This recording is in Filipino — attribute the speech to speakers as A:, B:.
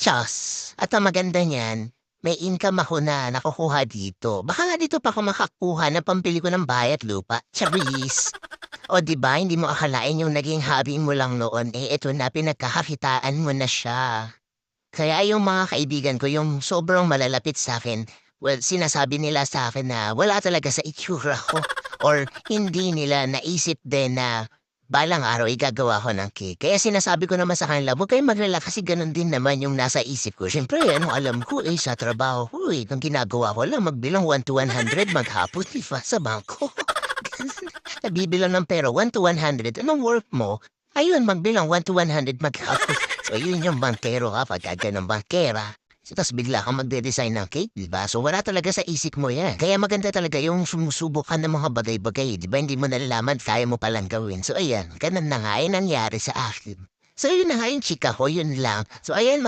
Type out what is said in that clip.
A: Tiyos, at ang maganda niyan, may income ako na nakukuha dito. Baka nga dito pa ako makakuha ng pambili ko ng bahay at lupa. Charis! O 'di ba hindi mo akalain yung naging hobby mo lang noon, eh eto na pinagkakakitaan mo na siya. Kaya yung mga kaibigan ko yung sobrang malalapit sa'kin, well, sinasabi nila sa'kin na wala talaga sa itsura ko or hindi nila naisip din na balang araw gagawa ko ng cake. Kaya sinasabi ko naman sa kanila, "Huwag kayong maglala kasi gano'n din naman yung nasa isip ko." Siyempre anong alam ko, eh, sa trabaho ko, eh, ang ginagawa ko lang magbilang 1 to 100 maghapon, 'di ba, sa bangko. Nagbibilang ng pera 1 to 100, anong work mo? Ayun, magbilang 1 to 100 maghapon. So, yun yung bangkero ka pagka gano'ng bangkera. So, tas bigla kang magde-design ng cake, 'di ba? So, wala talaga sa isip mo 'yan. Kaya maganda talaga yung sumusubok ka ng mga bagay-bagay, 'di ba? Hindi mo nalalaman kaya mo palang gawin. So, ayan, gano'n na nga, nangyari sa akin. So, yun na nga yung chika ko, yun lang. So, ayan